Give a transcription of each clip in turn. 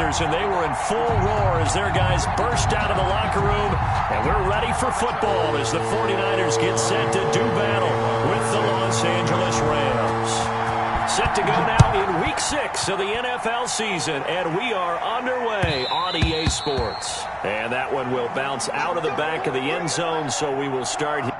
49ers, and they were in full roar as their guys burst out of the locker room. And we're ready for football as the 49ers get set to do battle with the Los Angeles Rams. Set to go now in Week 6 of the NFL season, and we are underway on EA Sports. And that one will bounce out of the back of the end zone, so we will start here.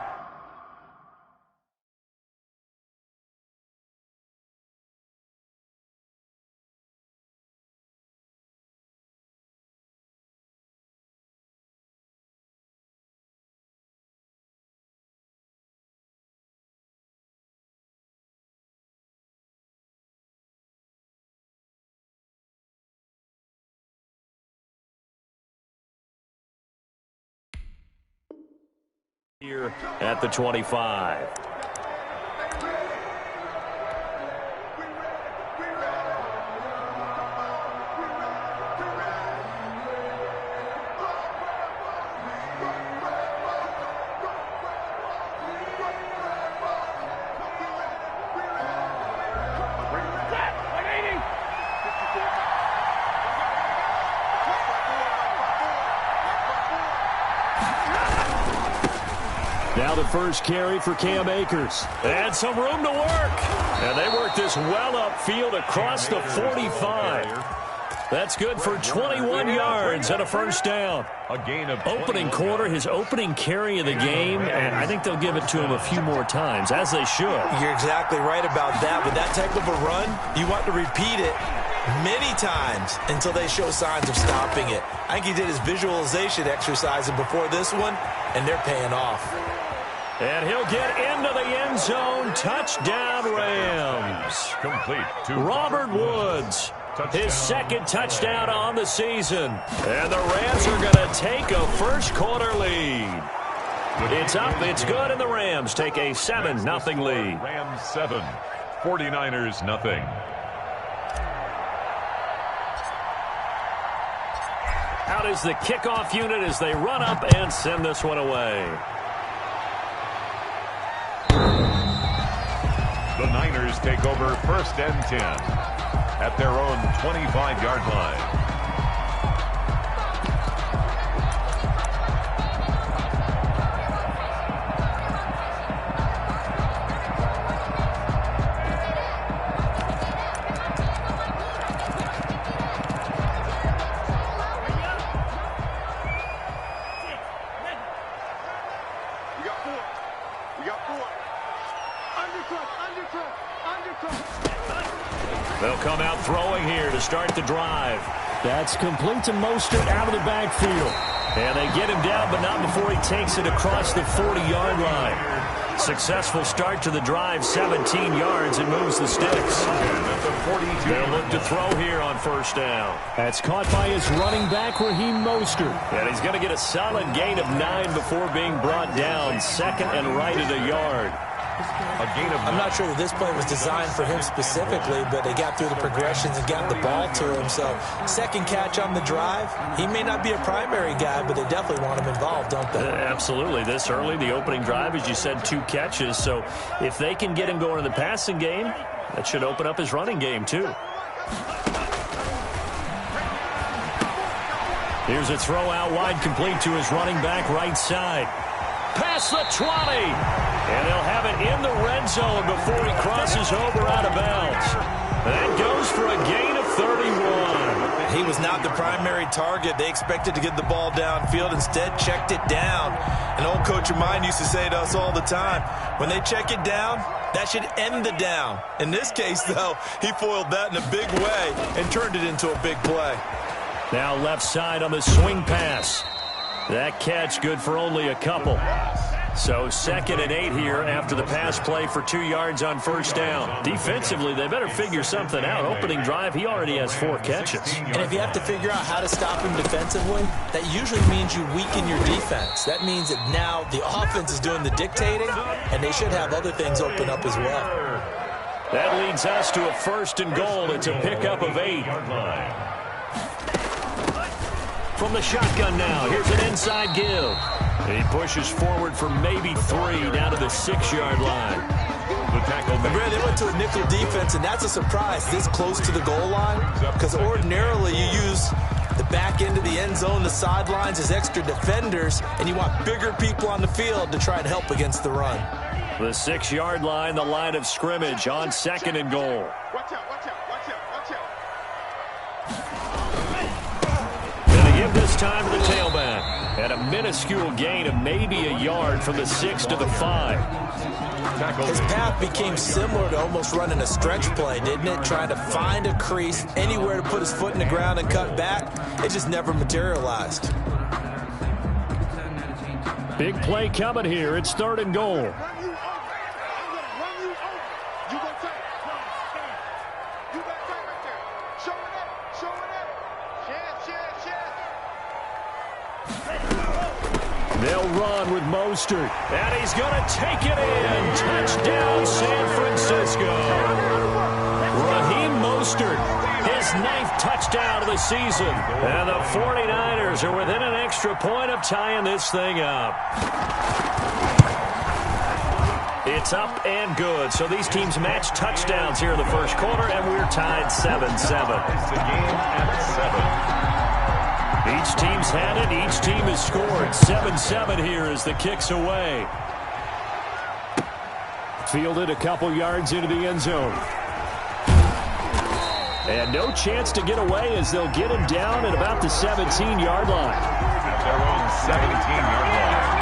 Here at the 25. Now the first carry for Cam Akers. And some room to work. And they work this well upfield across the 45. That's good for 21 yards and a first down. A gain of opening quarter, his opening carry of the game, and I think they'll give it to him a few more times, as they should. You're exactly right about that. With that type of a run, you want to repeat it many times until they show signs of stopping it. I think he did his visualization exercise before this one, and they're paying off. And he'll get into the end zone. Touchdown, Rams. Complete to Robert Woods. His second touchdown on the season. And the Rams are going to take a first quarter lead. It's up, it's good, and the Rams take a 7-0 lead. Rams 7, 49ers nothing. Out is the kickoff unit as they run up and send this one away. The Niners take over first and 10 at their own 25-yard line. They'll come out throwing here to start the drive. That's complete to Mostert out of the backfield. And they get him down, but not before he takes it across the 40-yard line. Successful start to the drive, 17 yards, and moves the sticks. They'll look to throw here on first down. That's caught by his running back, Raheem Mostert. And he's going to get a solid gain of 9 before being brought down. Second and right at a yard. I'm not sure that this play was designed for him specifically, but they got through the progressions and got the ball to him. So second catch on the drive. He may not be a primary guy, but they definitely want him involved, don't they? Absolutely. This early, the opening drive, as you said, 2 catches. So if they can get him going in the passing game, that should open up his running game too. Here's a throw out wide, complete to his running back right side. Past the 20. And they'll have it in the red zone before he crosses over out of bounds. That goes for a gain of 31. He was not the primary target. They expected to get the ball downfield. Instead, checked it down. An old coach of mine used to say to us all the time, when they check it down, that should end the down. In this case, though, he foiled that in a big way and turned it into a big play. Now left side on the swing pass. That catch good for only a couple. So 2nd and 8 here after the pass play for 2 yards on first down. Defensively, they better figure something out. Opening drive, he already has 4 catches. And if you have to figure out how to stop him defensively, that usually means you weaken your defense. That means that now the offense is doing the dictating, and they should have other things open up as well. That leads us to a 1st and goal. It's a pickup of 8. From the shotgun now, here's an inside give. And he pushes forward for maybe 3 down to the 6-yard line. The tackle made. Brad, they went to a nickel defense, and that's a surprise this close to the goal line, because ordinarily you use the back end of the end zone, the sidelines as extra defenders, and you want bigger people on the field to try and help against the run. The 6-yard line, the line of scrimmage on 2nd and goal. Watch out, watch out, watch out, watch out. Going to give this time to the tailback. At a minuscule gain of maybe a yard from the 6 to the 5. His path became similar to almost running a stretch play, didn't it? Trying to find a crease, anywhere to put his foot in the ground and cut back. It just never materialized. Big play coming here. It's 3rd and goal. Run you over. I'm going to run you over. You go tight. You got tight right there. Show it up. Show it up. Chance. They'll run with Mostert. And he's going to take it in. Touchdown, San Francisco. Raheem Mostert, his 9th touchdown of the season. And the 49ers are within an extra point of tying this thing up. It's up and good. So these teams match touchdowns here in the first quarter, and we're tied 7-7. The game at 7. Each team's had it. Each team has scored. 7-7 here as the kick's away. Fielded a couple yards into the end zone. And no chance to get away as they'll get him down at about the 17-yard line. At their own 17-yard line.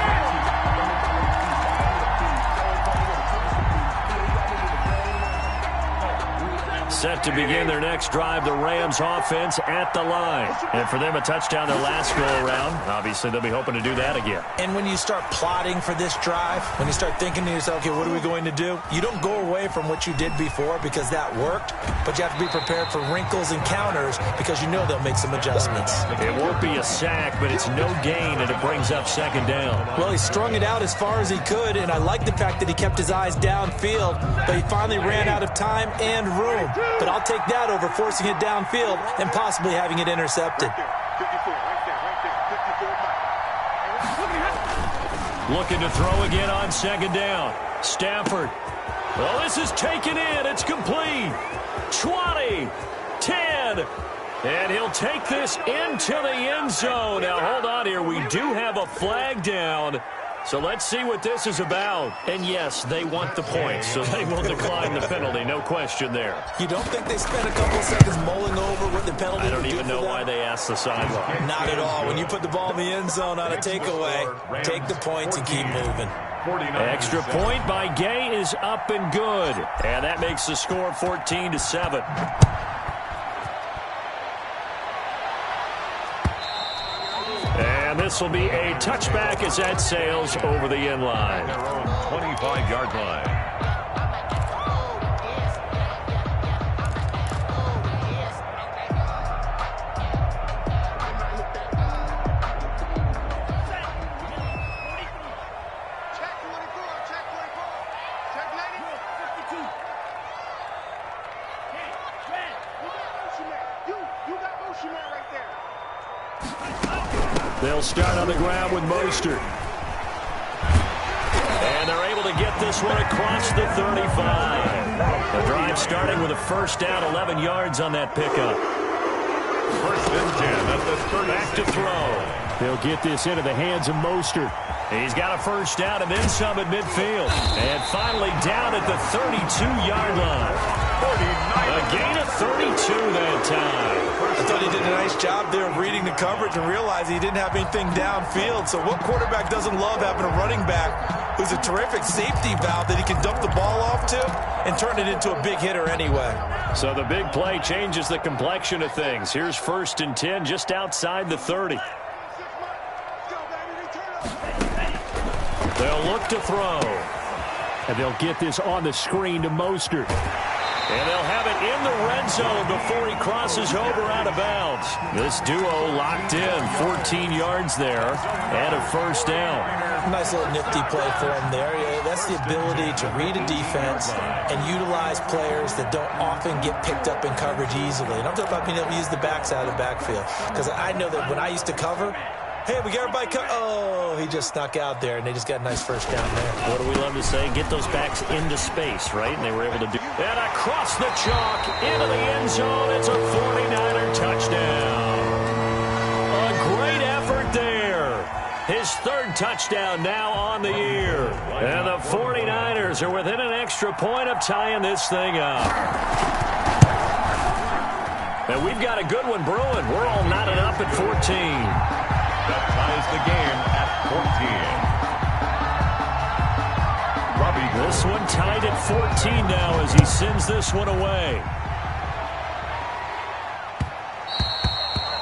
Set to begin their next drive, the Rams offense at the line. And for them, a touchdown their last go-around. Obviously, they'll be hoping to do that again. And when you start plotting for this drive, when you start thinking to yourself, okay, what are we going to do? You don't go away from what you did before because that worked, but you have to be prepared for wrinkles and counters because you know they'll make some adjustments. It won't be a sack, but it's no gain, and it brings up 2nd down. Well, he strung it out as far as he could, and I like the fact that he kept his eyes downfield, but he finally ran out of time and room. But I'll take that over forcing it downfield and possibly having it intercepted. 54, right there, 54. Looking to throw again on 2nd down. Stafford. Well, this is taken in. It's complete. 20, 10. And he'll take this into the end zone. Now, hold on here. We do have a flag down. So let's see what this is about. And yes, they want the points, so they will decline the penalty. No question there. You don't think they spent a couple seconds mulling over what the penalty I don't would do even know for why them? they asked the sideline. Not at all. When you put the ball in the end zone on a takeaway, take the points and keep moving. Extra point by Gay is up and good. And that makes the score 14-7. And this will be a touchback as that sails over the end line. Their own 25-yard line. Check 24, check 24. Check 92. 52. You got motion man right there. They'll start on the ground with Mostert. And they're able to get this one across the 35. The drive starting with a 1st down, 11 yards on that pickup. 1st and 10 at the 30. Back to throw. They'll get this into the hands of Mostert. He's got a 1st down and then some at midfield. And finally down at the 32-yard line. A gain of 32 that time. I thought he did a nice job there of reading the coverage and realizing he didn't have anything downfield. So what quarterback doesn't love having a running back who's a terrific safety valve that he can dump the ball off to and turn it into a big hitter anyway? So the big play changes the complexion of things. Here's 1st and 10 just outside the 30. They'll look to throw. And they'll get this on the screen to Mostert. And they'll have it in the red zone before he crosses over out of bounds. This duo locked in, 14 yards there, and a 1st down. Nice little nifty play for him there. Yeah, that's the ability to read a defense and utilize players that don't often get picked up in coverage easily. And I'm talking about being able to use the backside of the backfield. Because I know that when I used to cover, Hey, we got everybody oh, he just snuck out there, and they just got a nice first down there. What do we love to say? Get those backs into space, right? And they were able to do. And across the chalk, into the end zone. It's a 49er touchdown. A great effort there. His third touchdown now on the year. And the 49ers are within an extra point of tying this thing up. And we've got a good one brewing. We're all knotted up at 14. That ties the game at 14. Robbie. This one tied at 14 now as he sends this one away.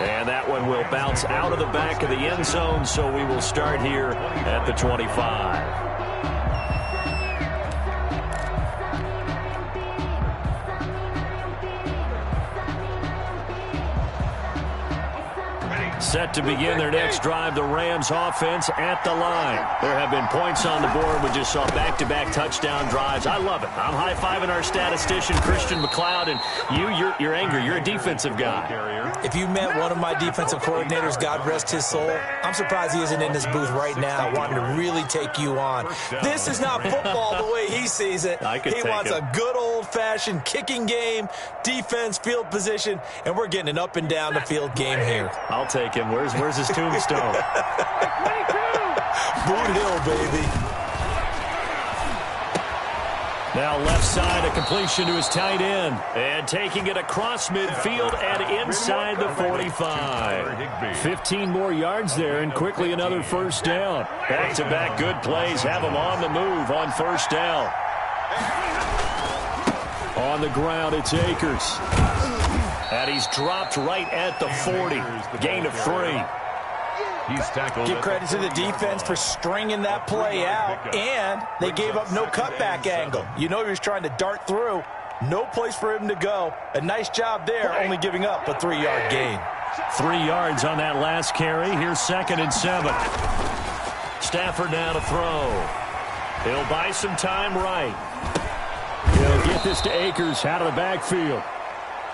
And that one will bounce out of the back of the end zone, so we will start here at the 25. Set to begin their next drive, the Rams offense at the line. There have been points on the board. We just saw back-to-back touchdown drives. I love it. I'm high-fiving our statistician, Christian McLeod, and you're angry. You're a defensive guy. If you met one of my defensive coordinators, God rest his soul, I'm surprised he isn't in this booth right now wanting to really take you on. This is not football the way he sees it. He wants a good old-fashioned kicking game, defense, field position, and we're getting an up and down the field game here. I'll take him. Where's his tombstone? Boot Hill, baby. Now left side, a completion to his tight end. And taking it across midfield and inside the 45. 15 more yards there and quickly another first down. Back-to-back good plays have him on the move on first down. On the ground, it's Akers. And he's dropped right at the 40. Gain of 3. He's tackled. Give credit to the defense for stringing that play out, and they gave up no cutback angle. You know he was trying to dart through. No place for him to go. A nice job there, only giving up a 3-yard gain. 3 yards on that last carry. Here's 2nd and 7. Stafford now to throw. He'll buy some time right. He'll get this to Akers out of the backfield.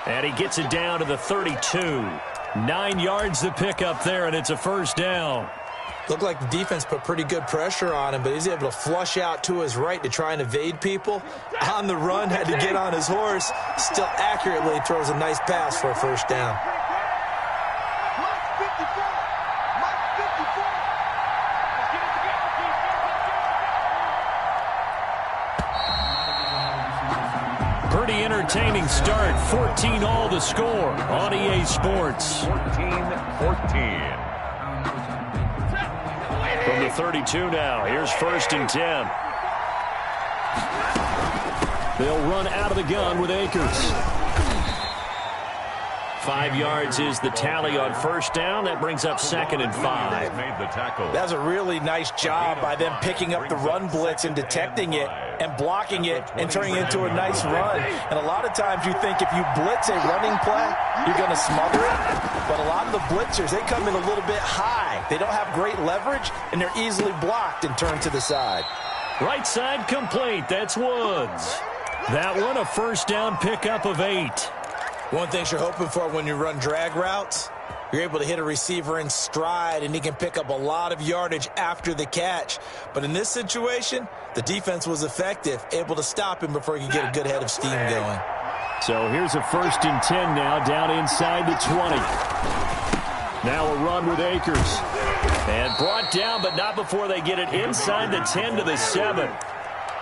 And he gets it down to the 32. 9 yards to pick up there, and it's a first down. Looked like the defense put pretty good pressure on him, but he's able to flush out to his right to try and evade people. On the run, had to get on his horse. Still accurately throws a nice pass for a first down. Pretty entertaining start. 14-all the score on EA Sports. 14-14. From the 32 now. Here's 1st and 10. They'll run out of the gun with Akers. 5 yards is the tally on first down. That brings up 2nd and 5. That was a really nice job by them picking up the run blitz and detecting it and blocking it and turning it into a nice run. And a lot of times you think if you blitz a running play, you're going to smother it. But a lot of the blitzers, they come in a little bit high. They don't have great leverage, and they're easily blocked and turned to the side. Right side complete. That's Woods. That one a first down pickup of 8. One thing you're hoping for when you run drag routes, you're able to hit a receiver in stride, and he can pick up a lot of yardage after the catch. But in this situation, the defense was effective, able to stop him before he could get a good head of steam going. So here's a 1st and 10 now, down inside the 20. Now a run with Akers. And brought down, but not before they get it inside the 10 to the 7.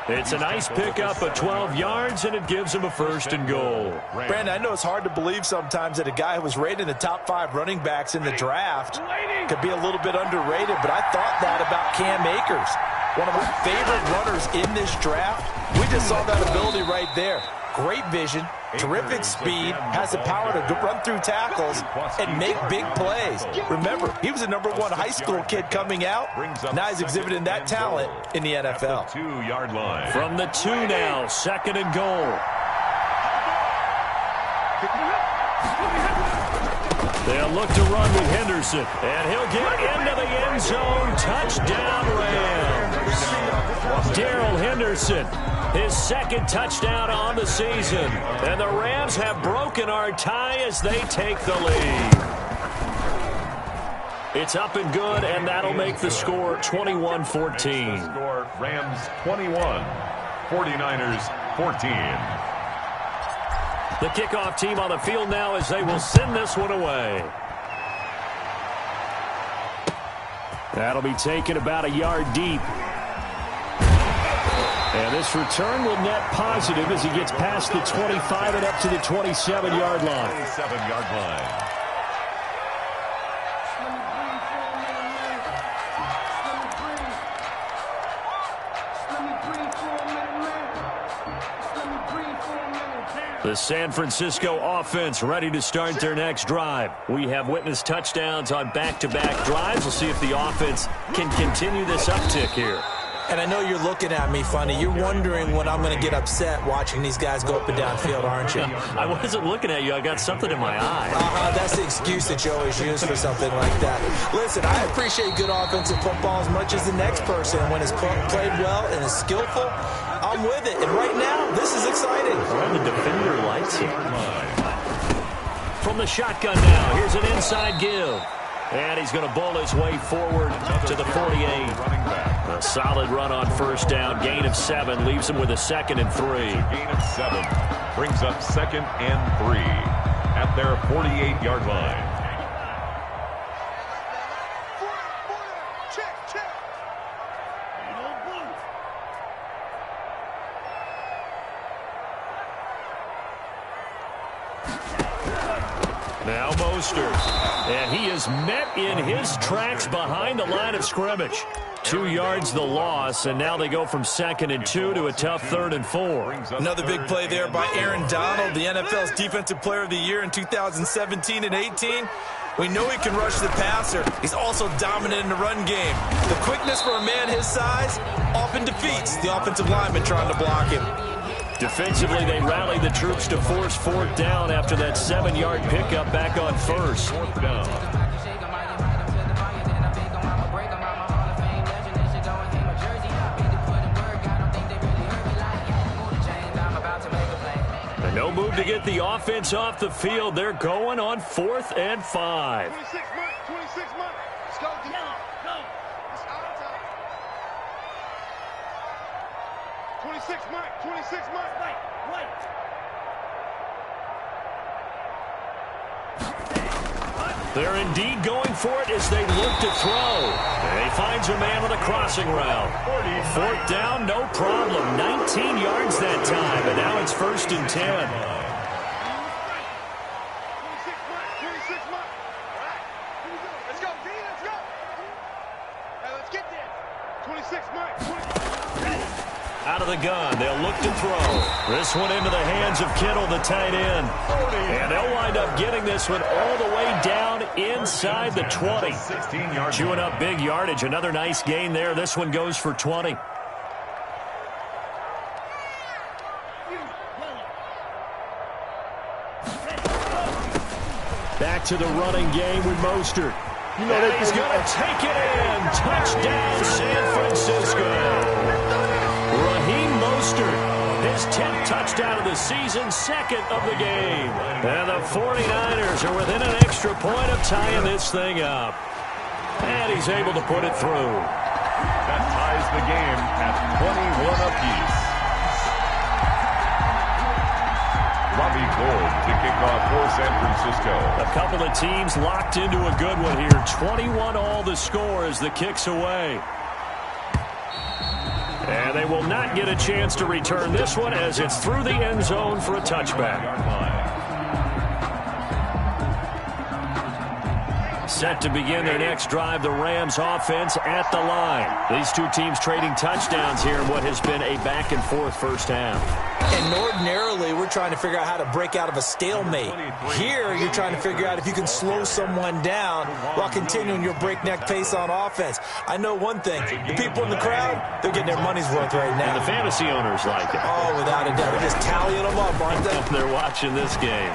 It's a nice pickup of 12 yards, and it gives him a 1st and goal. Brandon, I know it's hard to believe sometimes that a guy who was rated in the top 5 running backs in the draft could be a little bit underrated, but I thought that about Cam Akers. One of my favorite runners in this draft. We just saw that ability right there. Great vision, terrific speed, has the power to run through tackles and make big plays. Remember, he was a #1 high school kid coming out. Now he's exhibiting that talent in the NFL. 2-yard line. From the 2 now, 2nd and goal. They'll look to run with Henderson, and he'll get into the end zone. Touchdown, Rams. Darrell Henderson, his 2nd touchdown on the season. And the Rams have broken our tie as they take the lead. It's up and good, and that'll make the score 21-14. Score Rams 21, 49ers 14. The kickoff team on the field now as they will send this one away. That'll be taken about a yard deep. And this return will net positive as he gets past the 25 and up to the 27-yard line. 27-yard line. The San Francisco offense ready to start their next drive. We have witnessed touchdowns on back-to-back drives. We'll see if the offense can continue this uptick here. And I know you're looking at me funny. You're wondering when I'm going to get upset watching these guys go up and down field, aren't you? I wasn't looking at you. I got something in my eye. That's the excuse that you always use for something like that. Listen, I appreciate good offensive football as much as the next person. When it's played well and is skillful, I'm with it. And right now, this is exciting. Well, the defender likes it. From the shotgun now, here's an inside give. And he's going to bowl his way forward to the 48. A solid run on first down. Gain of 7 leaves him with a 2nd and 3. Gain of 7 brings up 2nd and 3 at their 48-yard line. Now Mostert. And he is met in his tracks behind the line of scrimmage. 2 yards the loss, and now they go from 2nd and 2 to a tough 3rd and 4. Another big play there by Aaron Donald, the NFL's Defensive Player of the Year in 2017 and 18. We know he can rush the passer. He's also dominant in the run game. The quickness for a man his size often defeats the offensive lineman trying to block him. Defensively, they rally the troops to force 4th down after that 7-yard pickup back on 1st. 4th down. And no move to get the offense off the field. They're going on 4th and 5. 26 months. Let's go, Dion. Go. It's our time. 26 months. Wait. They're indeed going for it as they look to throw. And he finds a man on the crossing route. 4th down, no problem. 19 yards that time, and now it's 1st and 10. 26 months. All right. Here we go. Let's go, D. Let's go. Hey, let's get there. 26 months. Out of the gun, they'll look to throw. This one into the hands of Kittle, the tight end. And they'll wind up getting this one all the way down inside the 20. Chewing up big yardage. Another nice gain there. This one goes for 20. Back to the running game with Mostert. And he's going to take it in. Touchdown, San Francisco. His 10th touchdown of the season, 2nd of the game. And the 49ers are within an extra point of tying this thing up. And he's able to put it through. That ties the game at 21 apiece. Robbie Gould to kick off for San Francisco. A couple of teams locked into a good one here. 21 all the score as the kick's away. And they will not get a chance to return this one as it's through the end zone for a touchback. Set to begin their next drive, the Rams offense at the line. These two teams trading touchdowns here in what has been a back-and-forth first half. And ordinarily, we're trying to figure out how to break out of a stalemate. Here, you're trying to figure out if you can slow someone down while continuing your breakneck pace on offense. I know one thing. The people in the crowd, they're getting their money's worth right now. And the fantasy owners like it. Oh, without a doubt. They're just tallying them up, aren't they? They're watching this game.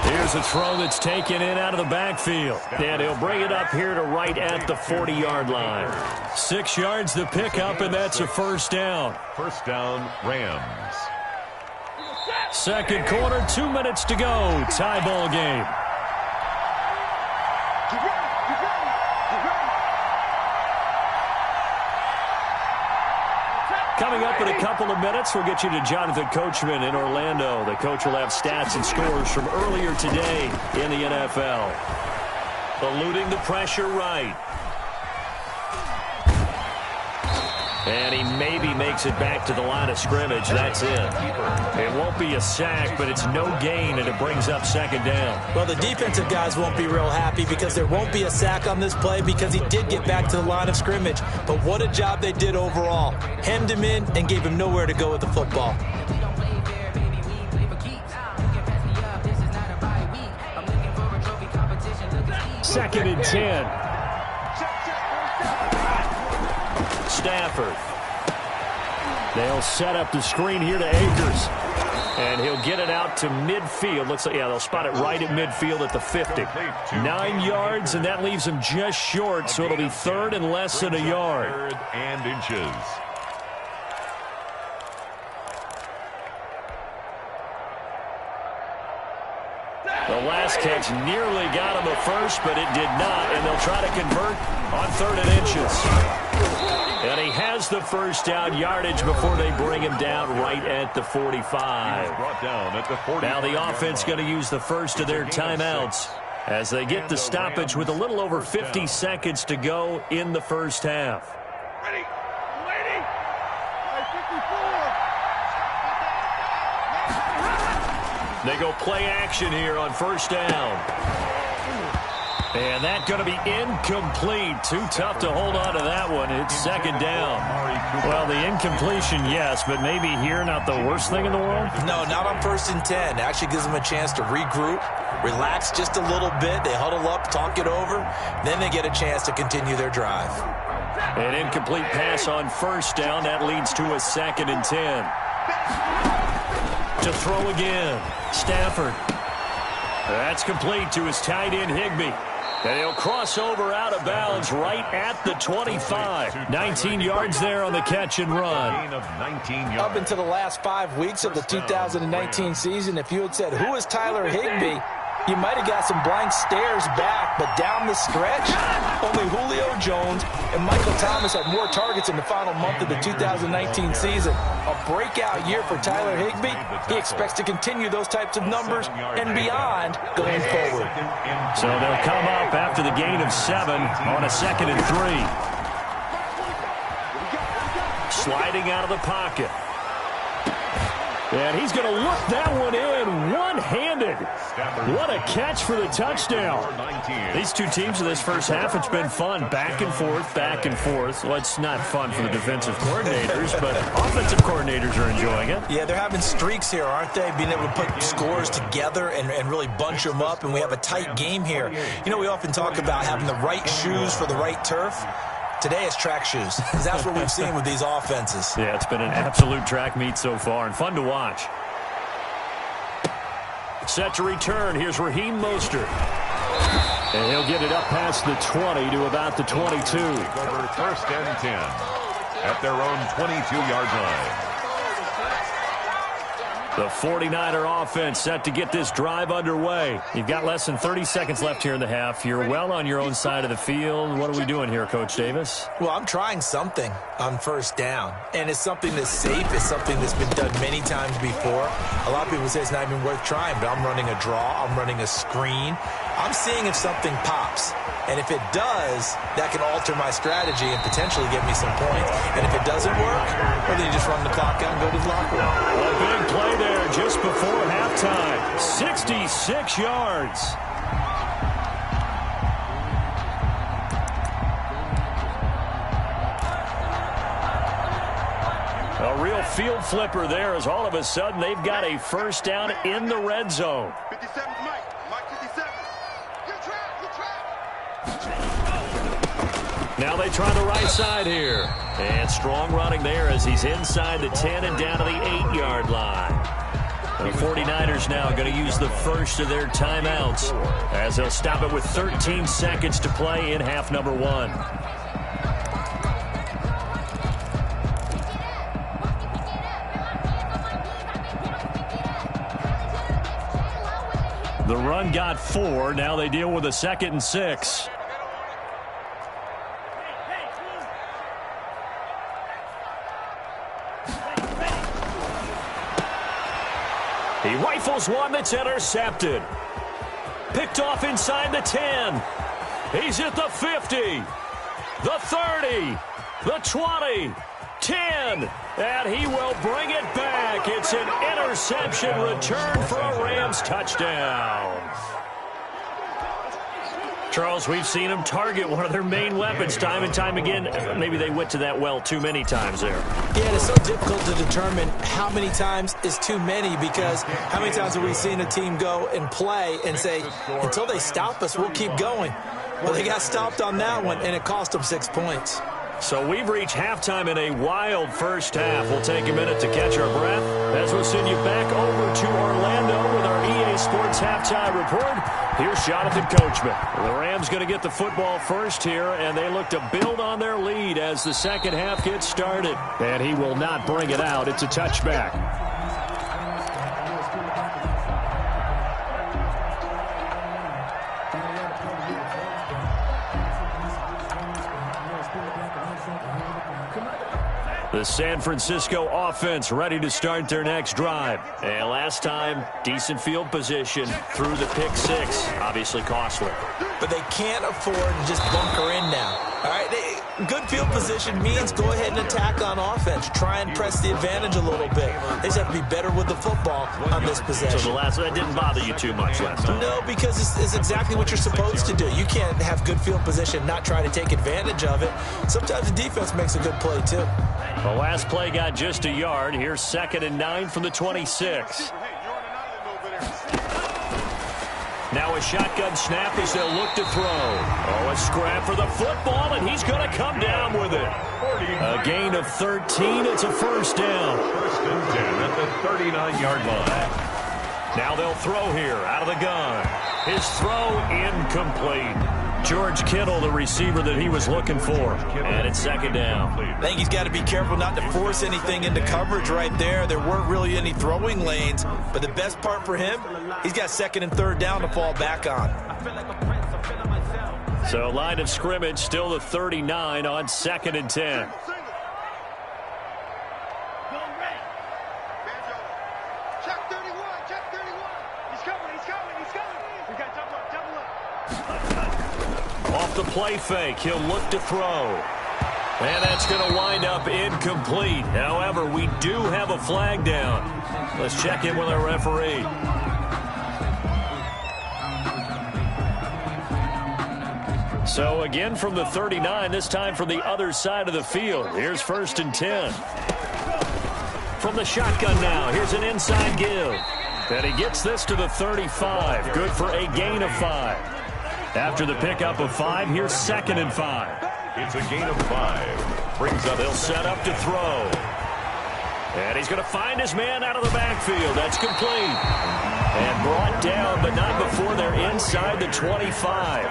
Here's a throw that's taken in out of the backfield. And he'll bring it up here to right at the 40-yard line. 6 yards the pickup, and that's a first down. First down, Rams. Second quarter, 2 minutes to go. Tie ball game. Coming up in a couple of minutes, we'll get you to Jonathan Coachman in Orlando. The coach will have stats and scores from earlier today in the NFL. Eluding the pressure right. And he maybe makes it back to the line of scrimmage. That's it. It won't be a sack, but it's no gain, and it brings up second down. Well, the defensive guys won't be real happy because there won't be a sack on this play because he did get back to the line of scrimmage. But what a job they did overall. Hemmed him in and gave him nowhere to go with the football. Second and 10. Stafford. They'll set up the screen here to Akers. And he'll get it out to midfield. Looks like, yeah, they'll spot it right at midfield at the 50. 9 yards, and that leaves him just short, so it'll be third and less than a yard. Third and inches. The last catch nearly got him a first, but it did not, and they'll try to convert on third and inches. And he has the first down yardage before they bring him down right at the 45. Brought down at the 45. Now the offense going to use the first of their timeouts as they get the stoppage with a little over 50 seconds to go in the first half. Ready. Ready. 54. They go play action here on first down. And that's going to be incomplete. Too tough to hold on to that one. It's second down. Well, the incompletion, yes, but maybe here not the worst thing in the world? No, not on first and 10. It actually gives them a chance to regroup, relax just a little bit. They huddle up, talk it over. Then they get a chance to continue their drive. An incomplete pass on first down. That leads to a second and 10. To throw again. Stafford. That's complete to his tight end, Higbee. And he'll cross over out of bounds right at the 25. 19 yards there on the catch and run. Up into the last 5 weeks of the 2019 season, if you had said, who is Tyler Higbee? You might have got some blank stares back, but down the stretch, only Julio Jones and Michael Thomas had more targets in the final month of the 2019 season. A breakout year for Tyler Higbee. He expects to continue those types of numbers and beyond going forward. So they'll come up after the gain of 7 on a second and 3. Sliding out of the pocket. And he's going to look that one in one-handed. What a catch for the touchdown. These two teams in this first half, it's been fun. Back and forth, back and forth. Well, it's not fun for the defensive coordinators, but offensive coordinators are enjoying it. Yeah, they're having streaks here, aren't they? Being able to put scores together and really bunch them up, and we have a tight game here. You know, we often talk about having the right shoes for the right turf. Today it's track shoes, because that's what we've seen with these offenses. Yeah, it's been an absolute track meet so far, and fun to watch. Set to return. Here's Raheem Mostert. And he'll get it up past the 20 to about the 22. Over first and 10 at their own 22-yard line. The 49er offense set to get this drive underway. You've got less than 30 seconds left here in the half. You're well on your own side of the field. What are we doing here, Coach Davis? Well, I'm trying something on first down, and it's something that's safe. It's something that's been done many times before. A lot of people say it's not even worth trying, but I'm running a draw. I'm running a screen. I'm seeing if something pops. And if it does, that can alter my strategy and potentially get me some points. And if it doesn't work, well, then you just run the clock out and go to the locker room. A big play there just before halftime. 66 yards. A real field flipper there as all of a sudden they've got a first down in the red zone. 57, Mike 57. Good track. Now they try the right side here. And strong running there as he's inside the 10 and down to the 8-yard line. The 49ers now going to use the first of their timeouts as they'll stop it with 13 seconds to play in half number 1. The run got 4. Now they deal with a 2nd and 6. Rifles one that's intercepted. Picked off inside the 10. He's at the 50, the 30, the 20, 10, and he will bring it back. It's an interception return for a Rams touchdown. Charles, we've seen them target one of their main weapons time and time again. Maybe they went to that well too many times there. Yeah, it's so difficult to determine how many times is too many, because how many times have we seen a team go and play and say, until they stop us, we'll keep going. Well, they got stopped on that one, and it cost them 6 points. So we've reached halftime in a wild first half. We'll take a minute to catch our breath as we'll send you back over to Orlando with our EA Sports Halftime Report. Here's Jonathan Coachman. The Rams going to get the football first here, and they look to build on their lead as the second half gets started. And he will not bring it out. It's a touchback. The San Francisco offense ready to start their next drive. And last time, decent field position through the pick six. Obviously costly. But they can't afford to just bunker in now. All right, good field position means go ahead and attack on offense. Try and press the advantage a little bit. They just have to be better with the football on this possession. So that didn't bother you too much last time? No, because it's exactly what you're supposed to do. You can't have good field position, not try to take advantage of it. Sometimes the defense makes a good play, too. The last play got just a yard. Here's 2nd and 9 from the 26. Now a shotgun snap as they'll look to throw. Oh, a scrap for the football, and he's going to come down with it. A gain of 13. It's a first down. 1st and 10 at the 39-yard line. Now they'll throw here out of the gun. His throw incomplete. George Kittle, the receiver that he was looking for. And it's 2nd down. I think he's got to be careful not to force anything into coverage right there. There weren't really any throwing lanes. But the best part for him, he's got 2nd and 3rd down to fall back on. So line of scrimmage still the 39 on 2nd and 10. Off the play fake, he'll look to throw. And that's going to wind up incomplete. However, we do have a flag down. Let's check in with our referee. So again from the 39, this time from the other side of the field. Here's 1st and 10. From the shotgun now, here's an inside give. And he gets this to the 35. Good for a gain of 5. After the pickup of 5, here's 2nd and 5. It's a gain of 5. Brings up. They'll set up to throw. And he's going to find his man out of the backfield. That's complete. And brought down, but not before they're inside the 25.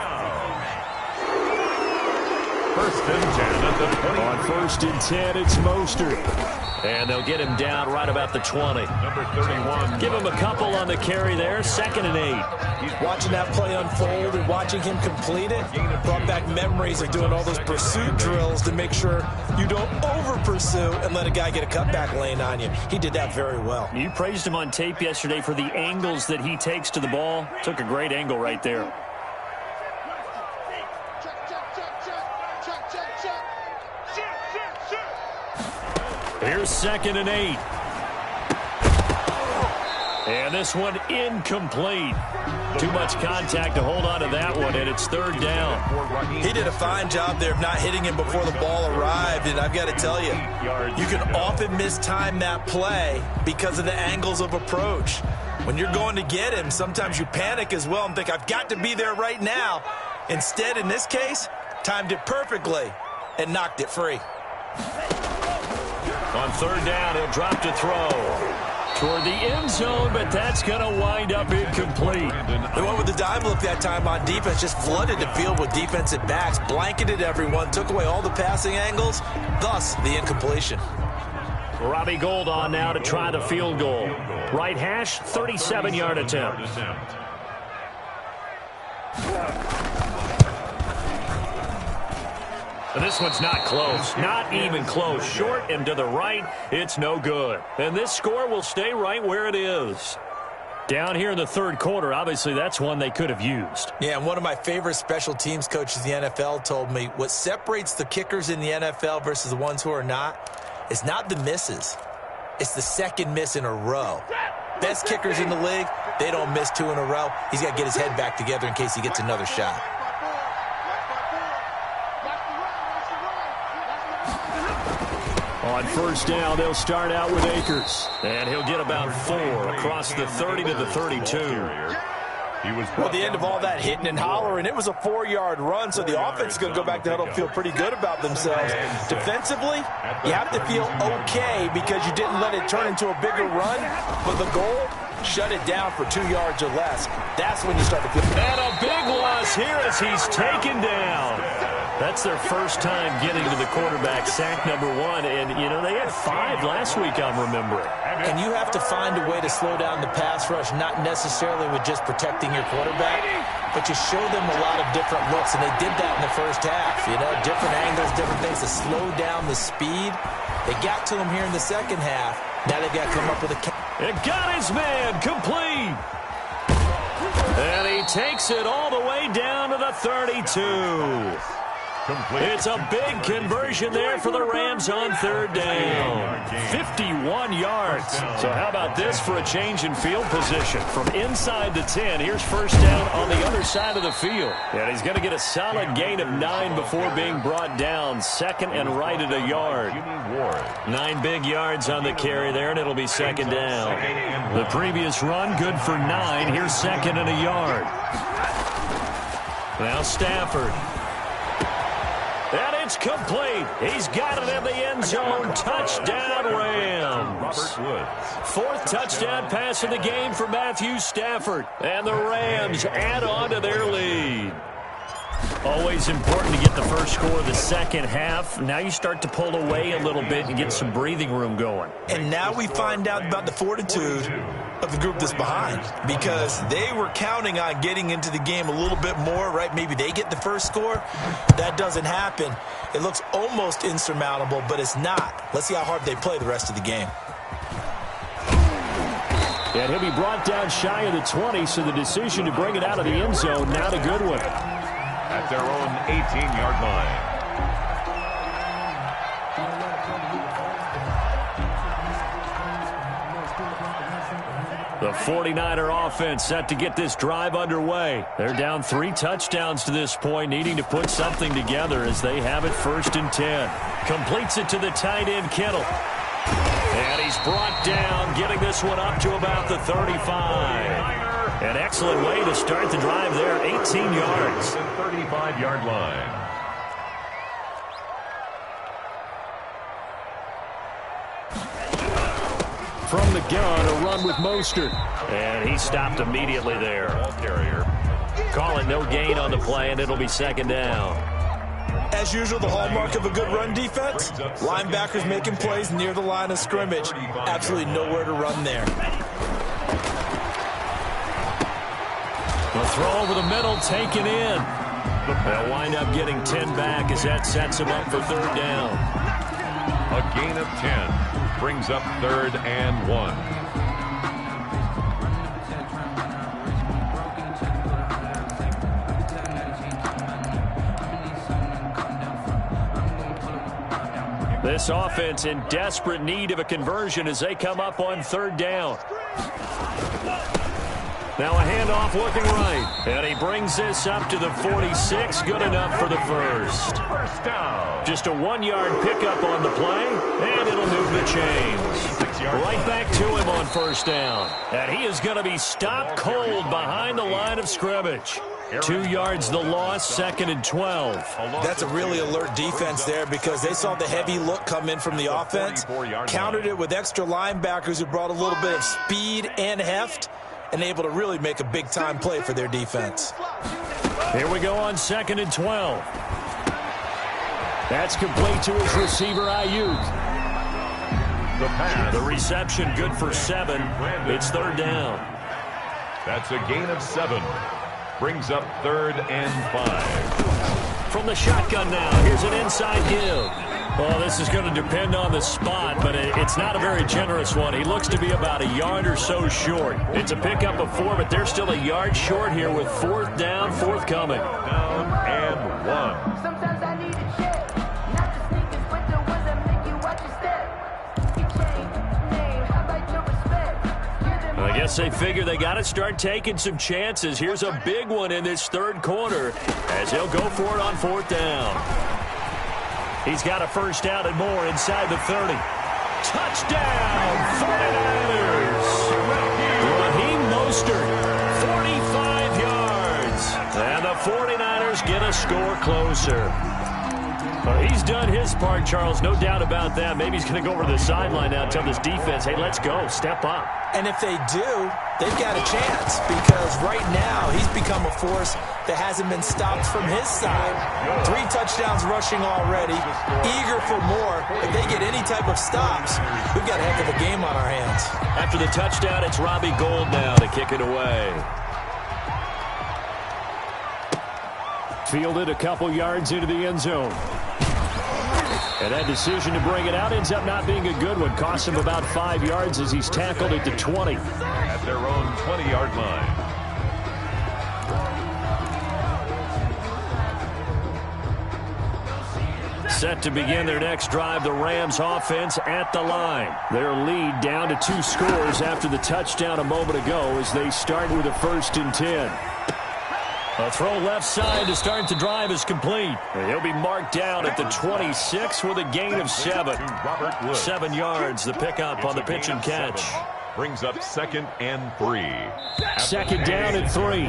1st and 10 at the 20. On 1st and 10, it's Mostert. And they'll get him down right about the 20. Number 31. Give him a couple on the carry there. 2nd and 8. He's watching that play unfold and watching him complete it. Brought back memories of doing all those pursuit drills to make sure you don't over-pursue and let a guy get a cutback lane on you. He did that very well. You praised him on tape yesterday for the angles that he takes to the ball. Took a great angle right there. Here's 2nd and 8. And this one incomplete. Too much contact to hold on to that one, and it's 3rd down. He did a fine job there of not hitting him before the ball arrived, and I've got to tell you, you can often mistime that play because of the angles of approach. When you're going to get him, sometimes you panic as well and think, I've got to be there right now. Instead, in this case, timed it perfectly and knocked it free. On 3rd down, he'll drop to throw toward the end zone, but that's going to wind up incomplete. They went with the dive look that time on defense, just flooded the field with defensive backs, blanketed everyone, took away all the passing angles, thus the incompletion. Robbie Gould on now to try the field goal. Right hash, 37-yard attempt. And this one's not close, not even close. Short and to the right, it's no good. And this score will stay right where it is. Down here in the third quarter, obviously that's one they could have used. Yeah, and one of my favorite special teams coaches in the NFL told me what separates the kickers in the NFL versus the ones who are not is not the misses. It's the second miss in a row. Best kickers in the league, they don't miss 2 in a row. He's got to get his head back together in case he gets another shot. On first down, they'll start out with Akers. And he'll get about 4 across the 30 to the 32. Well, the end of all that hitting and hollering, it was a 4-yard run, so the offense is going to go back to huddle and feel pretty good about themselves. Defensively, you have to feel okay because you didn't let it turn into a bigger run, but the goal, shut it down for 2 yards or less. That's when you start to feel. And a big loss here as he's taken down. That's their first time getting to the quarterback, sack number 1. And, you know, they had 5 last week, I'm remembering. And you have to find a way to slow down the pass rush, not necessarily with just protecting your quarterback, but you show them a lot of different looks, and they did that in the first half. You know, different angles, different things to slow down the speed. They got to him here in the second half. Now they've got to come up with a... It got his man complete. And he takes it all the way down to the 32. It's a big conversion there for the Rams on third down. 51 yards. So how about this for a change in field position? From inside the 10, here's first down on the other side of the field. And he's going to get a solid gain of 9 before being brought down. Second and right at a yard. 9 big yards on the carry there, and it'll be second down. The previous run, good for 9. Here's second and a yard. Now Stafford. And it's complete. He's got it in the end zone. Touchdown, Rams. 4th touchdown pass of the game for Matthew Stafford. And the Rams add on to their lead. Always important to get the first score of the second half. Now you start to pull away a little bit and get some breathing room going. And now we find out about the fortitude of the group that's behind, because they were counting on getting into the game a little bit more, right? Maybe they get the first score. That doesn't happen. It looks almost insurmountable, but it's not. Let's see how hard they play the rest of the game. And he'll be brought down shy of the 20, so the decision to bring it out of the end zone, not a good one. At their own 18-yard line. The 49er offense set to get this drive underway. They're down 3 touchdowns to this point, needing to put something together as they have it 1st and 10. Completes it to the tight end, Kittle. And he's brought down, getting this one up to about the 35. An excellent way to start the drive there, 18 yards. The 35-yard line. From the gun, a run with Mostert. And he stopped immediately there. Call it no gain on the play, and it'll be second down. As usual, the hallmark of a good run defense, linebackers making plays near the line of scrimmage. Absolutely nowhere to run there. The throw over the middle, taken in. They'll wind up getting 10 back as that sets them up for third down. A gain of 10 brings up 3rd and 1. This offense in desperate need of a conversion as they come up on third down. Now a handoff looking right. And he brings this up to the 46. Good enough for the first. Just a 1-yard pickup on the play, and it'll move the chains. Right back to him on first down. And he is going to be stopped cold behind the line of scrimmage. 2 yards the loss, 2nd and 12. That's a really alert defense there because they saw the heavy look come in from the offense, countered it with extra linebackers who brought a little bit of speed and heft, and able to really make a big-time play for their defense. Here we go on 2nd and 12. That's complete to his receiver, Ayuk. The reception good for 7. It's third down. That's a gain of 7. Brings up 3rd and 5. From the shotgun now, here's an inside give. Well, this is going to depend on the spot, but it's not a very generous one. He looks to be about a yard or so short. It's a pickup of 4, but they're still a yard short here with 4th down, forthcoming. Down and 1. Sometimes I need a check, not the sneakers, but the ones that make you watch your step. You change name, how about your respect? I guess they figure they got to start taking some chances. Here's a big one in this 3rd quarter as he'll go for it on 4th down. He's got a first down and more inside the 30. Touchdown, 49ers. Raheem Mostert, 45 yards. And the 49ers get a score closer. Well, he's done his part, Charles, no doubt about that. Maybe he's going to go over to the sideline now and tell this defense, hey, let's go, step up. And if they do, they've got a chance because right now he's become a force that hasn't been stopped from his side. 3 touchdowns rushing already, eager for more. If they get any type of stops, we've got a heck of a game on our hands. After the touchdown, it's Robbie Gould now to kick it away. Fielded a couple yards into the end zone. And that decision to bring it out ends up not being a good one. Costs him about 5 yards as he's tackled at the 20. At their own 20-yard line. Set to begin their next drive, the Rams offense at the line. Their lead down to 2 scores after the touchdown a moment ago as they start with a 1st and 10. A throw left side to start the drive is complete. And he'll be marked down at the 26 with a gain of 7. 7 yards, the pickup on the pitch and catch. Brings up 2nd and 3. 2nd down and 3.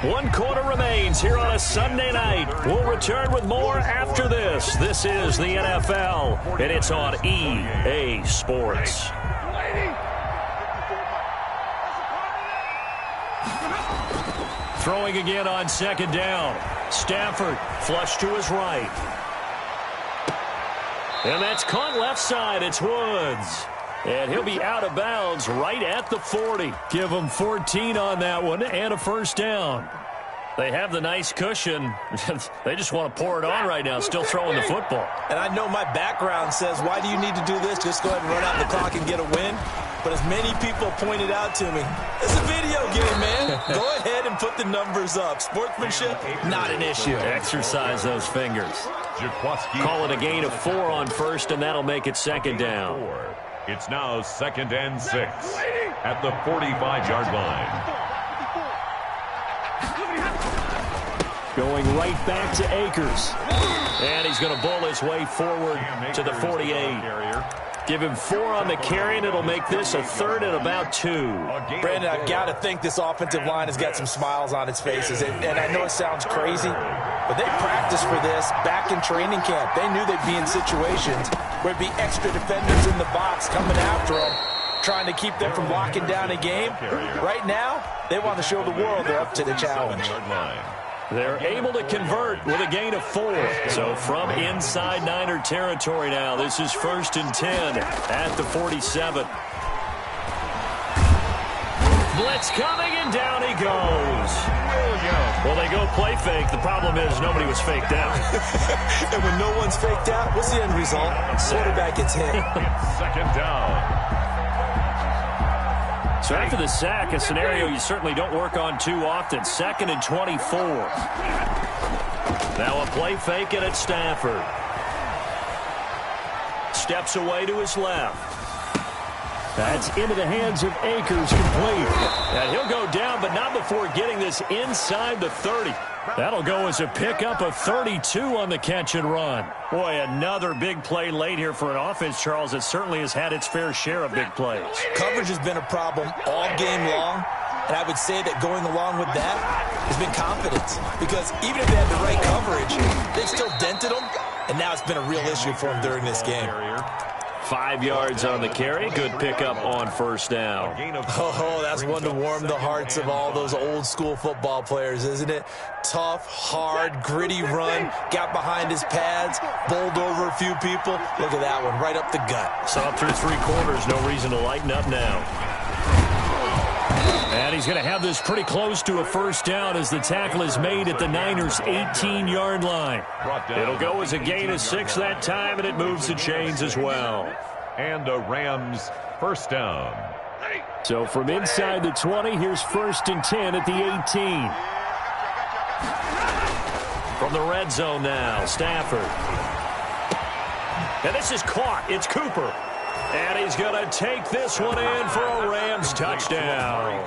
1 quarter remains here on a Sunday night. We'll return with more after this. This is the NFL, and it's on EA Sports. Throwing again on 2nd down. Stafford flush to his right. And that's caught left side. It's Woods. And he'll be out of bounds right at the 40. Give him 14 on that one and a first down. They have the nice cushion. They just want to pour it on right now, still throwing the football. And I know my background says, why do you need to do this? Just go ahead and run out the clock and get a win. But as many people pointed out to me, it's a video game, man. Go ahead and put the numbers up. Sportsmanship, not an issue. Exercise those fingers. Call it a gain of 4 on 1st, and that'll make it 2nd down. It's now 2nd and 6 at the 45-yard line. Going right back to Akers. And he's going to bull his way forward to the 48. Give him 4 on the carry, and it'll make this a 3rd and about 2. Brandon, I've got to think this offensive line has got some smiles on its faces. And I know it sounds crazy, but they practiced for this back in training camp. They knew they'd be in situations where it'd be extra defenders in the box coming after them, trying to keep them from locking down a game. Right now, they want to show the world they're up to the challenge. They're able to convert with a gain of 4. So from inside Niner territory now, this is 1st and 10 at the 47. Blitz coming, and down he goes. Well, they go play fake. The problem is nobody was faked out. And when no one's faked out, what's the end result? Quarterback gets hit. 2nd down. So after the sack, a scenario you certainly don't work on too often. 2nd and 24. Now a play fake, and it's Stafford. Steps away to his left. That's into the hands of Akers, complete. And he'll go down, but not before getting this inside the 30. That'll go as a pickup of 32 on the catch and run. Boy, another big play late here for an offense, Charles, that certainly has had its fair share of big plays. Coverage has been a problem all game long, and I would say that going along with that has been confidence. Because even if they had the right coverage, they've still dented them, and now it's been a real issue for them during this game. 5 yards on the carry. Good pickup on 1st down. Oh, that's one to warm the hearts of all those old school football players, isn't it? Tough, hard, gritty run. Got behind his pads, bowled over a few people. Look at that one, right up the gut. Saw through 3 quarters. No reason to lighten up now. And he's going to have this pretty close to a first down as the tackle is made at the Niners' 18-yard line. It'll go as a gain of 6 that time, and it moves the chains as well. And a Rams first down. So from inside the 20, here's 1st and 10 at the 18. From the red zone now, Stafford. And this is caught. It's Cooper. And he's going to take this one in for a Rams touchdown.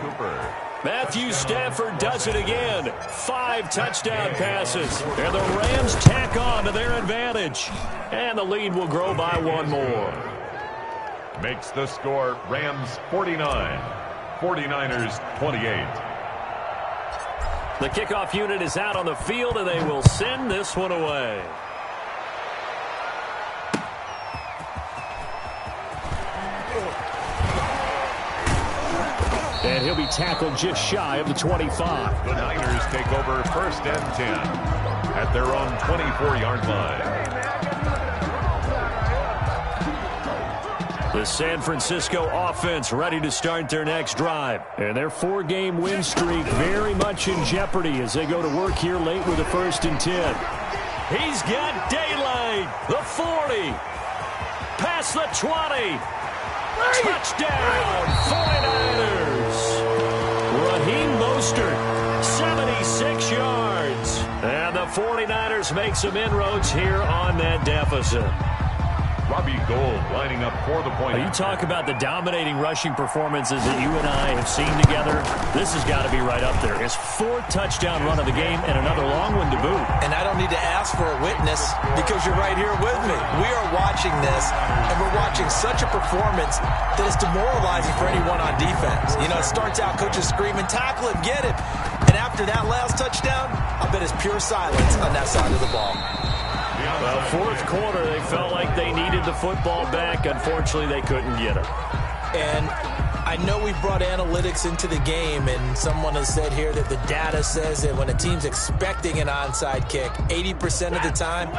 Matthew Stafford does it again. 5 touchdown passes. And the Rams tack on to their advantage. And the lead will grow by 1 more. Makes the score Rams 49, 49ers 28. The kickoff unit is out on the field, and they will send this one away. And he'll be tackled just shy of the 25. The Niners take over 1st and 10 at their own 24-yard line. The San Francisco offense ready to start their next drive. And their 4-game win streak very much in jeopardy as they go to work here late with a 1st and 10. He's got daylight. The 40. Past the 20. Touchdown, 49ers. Raheem Mostert, 76 yards. And the 49ers make some inroads here on that deficit. Robbie Gould lining up for the point. You talk about the dominating rushing performances that you and I have seen together. This has got to be right up there. His 4th touchdown run of the game and another long one to boot. And I don't need to ask for a witness because you're right here with me. We are watching this, and we're watching such a performance that is demoralizing for anyone on defense. You know, it starts out coaches screaming, tackle him, get him. And after that last touchdown, I bet it's pure silence on that side of the ball. Well, 4th quarter, they felt like they needed the football back. Unfortunately, they couldn't get it. And I know we brought analytics into the game, and someone has said here that the data says that when a team's expecting an onside kick, 80% of the time,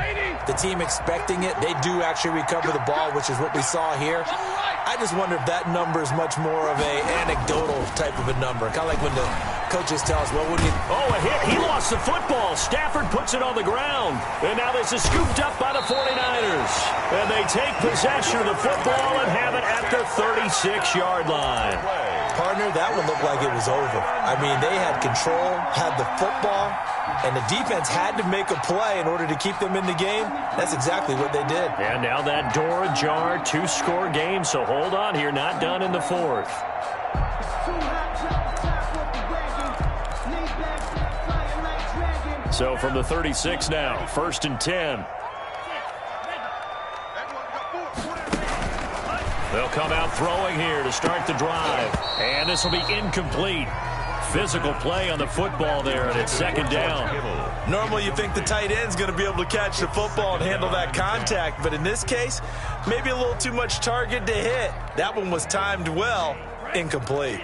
the team expecting it, they do actually recover the ball, which is what we saw here. I just wonder if that number is much more of a anecdotal type of a number, kind of like when the coaches tell us, well, when you... Oh, a hit. He lost the football. Stafford puts it on the ground. And now this is scooped up by the 49ers. And they take possession of the football and have it at the 36-yard line. Partner, that one looked like it was over. I mean, they had control, had the football, and the defense had to make a play in order to keep them in the game. That's exactly what they did. And now that door ajar, 2-score game, so hold on here, not done in the 4th. So from the 36 now, 1st and 10. They'll come out throwing here to start the drive. And this will be incomplete. Physical play on the football there, and it's 2nd down. Normally you think the tight end's going to be able to catch the football and handle that contact, but in this case, maybe a little too much target to hit. That one was timed well, incomplete.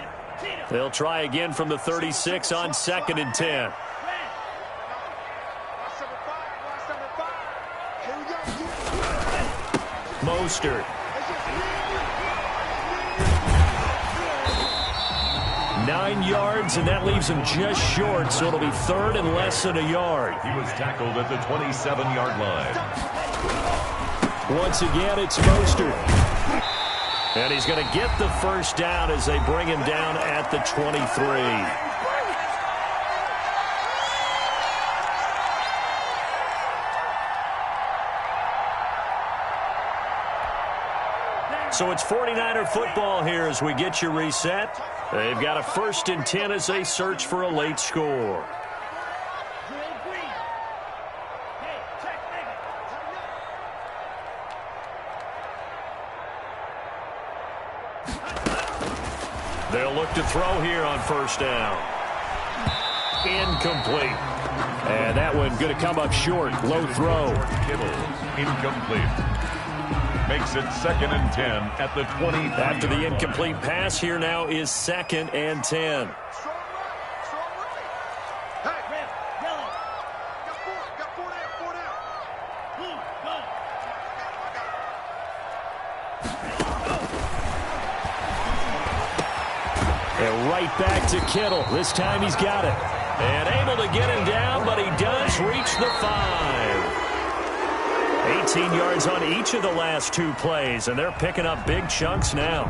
They'll try again from the 36 on 2nd and 10. Mostert. 9 yards, and that leaves him just short, so it'll be 3rd and less than a yard. He was tackled at the 27-yard line. Once again, it's Mostert. And he's going to get the 1st down as they bring him down at the 23. So it's 49er football here as we get you reset. They've got a 1st and 10 as they search for a late score. They'll look to throw here on 1st down. Incomplete. And that one going to come up short. Low throw. Incomplete. Makes it 2nd and 10 at the 20. After the incomplete pass, here now is 2nd and 10. And right back to Kittle. This time he's got it. And able to get him down, but he does reach the 5. 18 yards on each of the last 2 plays, and they're picking up big chunks now.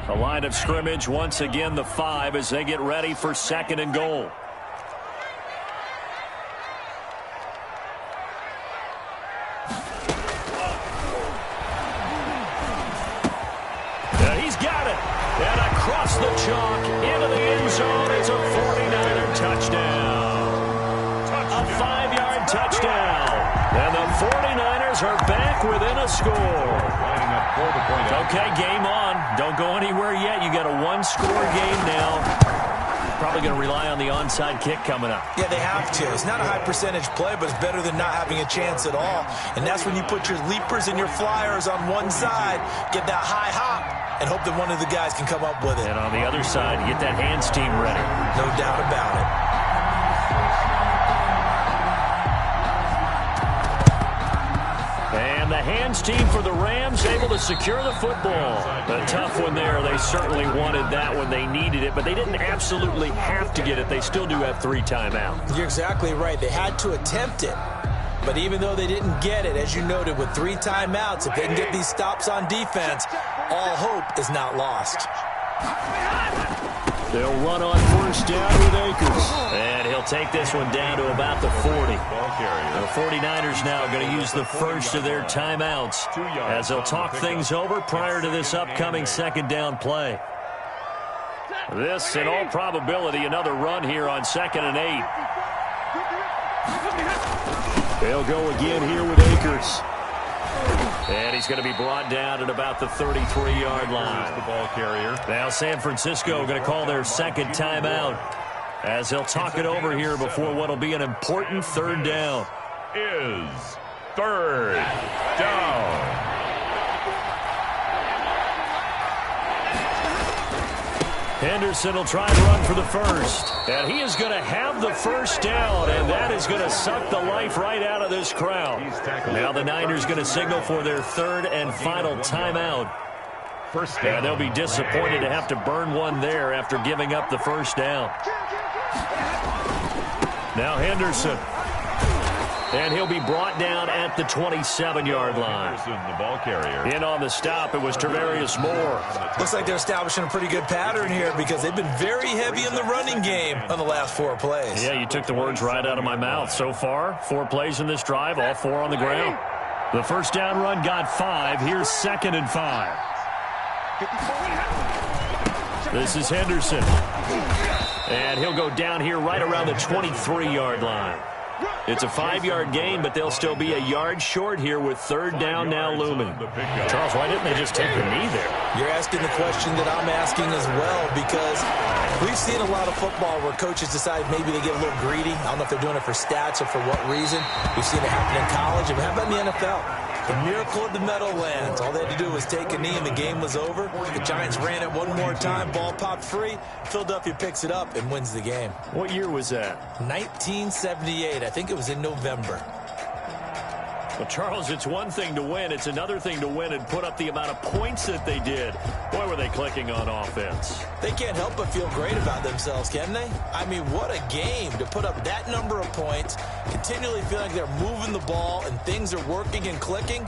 The line of scrimmage, once again, the 5 as they get ready for 2nd and goal. He's got it. And across the chalk into the end zone. It's a 49er touchdown. A 5-yard touchdown. And the 49ers are back within a score. Okay, game on. Don't go anywhere yet. You got a 1-score game now. Probably going to rely on the onside kick coming up. Yeah, they have to. It's not a high percentage play, but it's better than not having a chance at all. And that's when you put your leapers and your flyers on one side, get that high hop, and hope that one of the guys can come up with it. And on the other side, get that hands team ready. No doubt about it. And the hands team for the Rams able to secure the football. A tough one there. They certainly wanted that when they needed it, but they didn't absolutely have to get it. They still do have 3 timeouts. You're exactly right. They had to attempt it. But even though they didn't get it, as you noted, with 3 timeouts, if they can get these stops on defense, all hope is not lost. They'll run on 1st down with Akers. And he'll take this one down to about the 40. The 49ers now going to use the first of their timeouts as they'll talk things over prior to this upcoming 2nd down play. This, in all probability, another run here on 2nd and 8. They'll go again here with Akers. And he's going to be brought down at about the 33-yard line. The ball carrier. Now San Francisco going to call their 2nd timeout as they'll talk it over here before what will be an important 3rd down. Is 3rd down. Henderson will try to run for the first. And he is going to have the 1st down, and that is going to suck the life right out of this crowd. Now the Niners going to signal for their 3rd and final timeout. And they'll be disappointed to have to burn one there after giving up the 1st down. Now Henderson. And he'll be brought down at the 27-yard line. The ball carrier. In on the stop, it was Tarvarius Moore. Looks like they're establishing a pretty good pattern here because they've been very heavy in the running game on the last 4 plays. Yeah, you took the words right out of my mouth. So far, 4 plays in this drive, all 4 on the ground. The 1st down run got 5. Here's 2nd and 5. This is Henderson. And he'll go down here right around the 23-yard line. It's a 5-yard gain, but they'll still be a yard short here with 3rd down now looming. Charles, why didn't they just take the knee there? You're asking the question that I'm asking as well, because we've seen a lot of football where coaches decide maybe they get a little greedy. I don't know if they're doing it for stats or for what reason. We've seen it happen in college. And how about in the NFL? The miracle of the Meadowlands. All they had to do was take a knee and the game was over. The Giants ran it one more time. Ball popped free. Philadelphia picks it up and wins the game. What year was that? 1978. I think it was in November. Well, Charles, it's one thing to win. It's another thing to win and put up the amount of points that they did. Boy, were they clicking on offense. They can't help but feel great about themselves, can they? I mean, what a game to put up that number of points, continually feeling like they're moving the ball and things are working and clicking.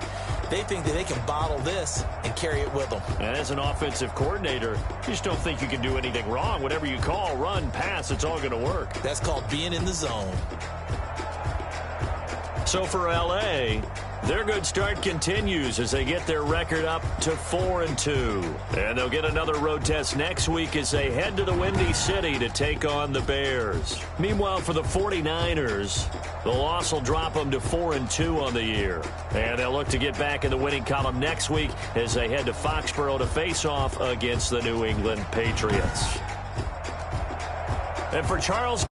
They think that they can bottle this and carry it with them. And as an offensive coordinator, you just don't think you can do anything wrong. Whatever you call, run, pass, it's all going to work. That's called being in the zone. So for L.A., their good start continues as they get their record up to 4-2. And they'll get another road test next week as they head to the Windy City to take on the Bears. Meanwhile, for the 49ers, the loss will drop them to 4-2 on the year. And they'll look to get back in the winning column next week as they head to Foxborough to face off against the New England Patriots. And for Charles